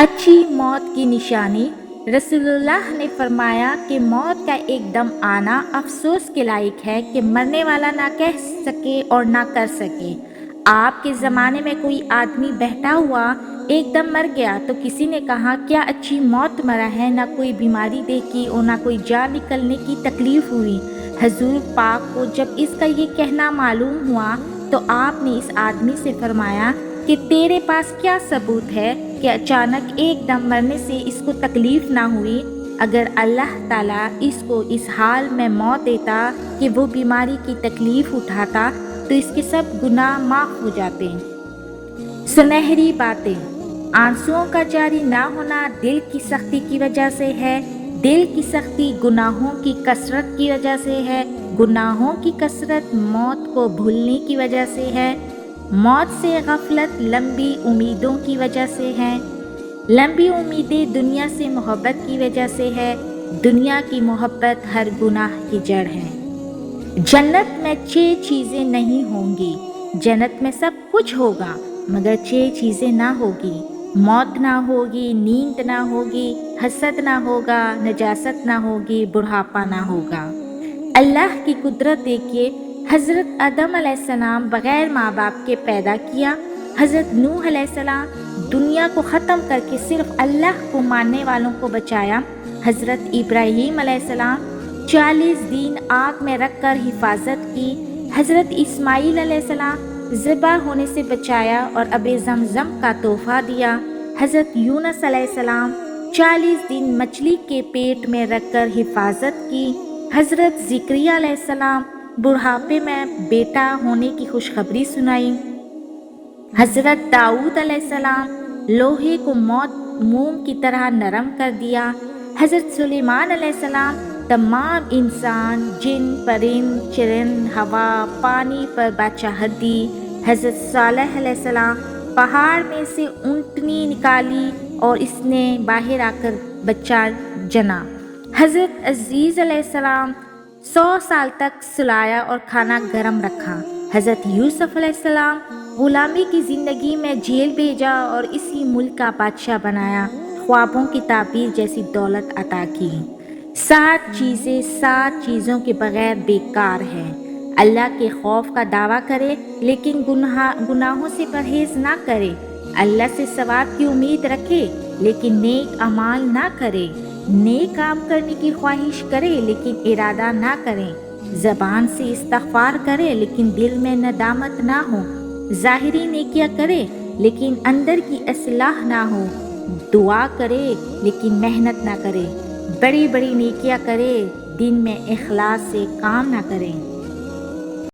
अच्छी मौत की निशानी। रसूलुल्लाह ने फरमाया कि मौत का एकदम आना अफसोस के लायक है कि मरने वाला ना कह सके और ना कर सके। आपके ज़माने में कोई आदमी बैठा हुआ एकदम मर गया तो किसी ने कहा क्या अच्छी मौत मरा है, ना कोई बीमारी देखी और ना कोई जान निकलने की तकलीफ हुई। हजूर पाक को जब इसका ये कहना मालूम हुआ तो आपने इस आदमी से फरमाया कि तेरे पास क्या सबूत है कि अचानक एकदम मरने से इसको तकलीफ ना हुई। अगर अल्लाह ताला इसको इस हाल में मौत देता कि वो बीमारी की तकलीफ उठाता तो इसके सब गुनाह माफ़ हो जाते। सुनहरी बातें। आंसुओं का जारी ना होना दिल की सख्ती की वजह से है। दिल की सख्ती गुनाहों की कसरत की वजह से है। गुनाहों की कसरत मौत को भूलने की वजह से है। मौत से गफलत लंबी उम्मीदों की वजह से है। लंबी उम्मीदें दुनिया से मोहब्बत की वजह से है। दुनिया की मोहब्बत हर गुनाह की जड़ है। जन्नत में 6 चीज़ें नहीं होंगी। जन्नत में सब कुछ होगा मगर 6 चीज़ें ना होगी। मौत ना होगी, नींद ना होगी, हसद ना होगा, नजासत ना होगी, बुढ़ापा ना होगा। अल्लाह की कुदरत देखिए। हज़रत आदम अलैहिस्सलाम बग़ैर माँ बाप के पैदा किया। हज़रत नूह अलैहिस्सलाम दुनिया को ख़त्म करके सिर्फ अल्लाह को मानने वालों को बचाया। हज़रत इब्राहीम अलैहिस्सलाम 40 दिन आग में रख कर हिफाजत की। हज़रत इस्माईल अलैहिस्सलाम ज़िबा होने से बचाया और अबे ज़मज़म का तोहफ़ा दिया। हज़रत यूनुस अलैहिस्सलाम 40 दिन मछली के पेट में रख कर हिफाजत की। हज़रत ज़िक्रिया अलैहिस्सलाम बुढ़ापे में बेटा होने की खुशखबरी सुनाई। हज़रत दाऊद अलैहिस्सलाम लोहे को मोम की तरह नरम कर दिया। हज़रत सुलेमान अलैहिस्सलाम तमाम इंसान, जिन, परिंद, चिरिंद, हवा, पानी पर बादशाहत दी। हज़रत सालेह अलैहिस्सलाम पहाड़ में से ऊँटनी निकाली और इसने बाहर आकर बच्चा जना। हज़रत अज़ीज़ अलैहिस्सलाम 100 साल तक सुलाया और खाना गर्म रखा। हज़रत यूसुफ अलैहिस्सलाम ग़ुलामी की ज़िंदगी में जेल भेजा और इसी मुल्क का बादशाह बनाया। ख्वाबों की ताबीर जैसी दौलत अता की। 7 चीज़ें 7 चीज़ों के बगैर बेकार है। अल्लाह के खौफ का दावा करे लेकिन गुनाहों से परहेज़ ना करे। अल्लाह से सवाब की उम्मीद रखे लेकिन नेक अमाल ना करे। नेक काम करने की ख्वाहिश करे लेकिन इरादा ना करें। ज़बान से इस्तग़फ़ार करे लेकिन दिल में नदामत ना हो। ज़ाहिरी नेकियां करे लेकिन अंदर की इस्लाह ना हो। दुआ करे लेकिन मेहनत ना करे। बड़ी बड़ी नेकियां करे दिन में इखलास से काम ना करें।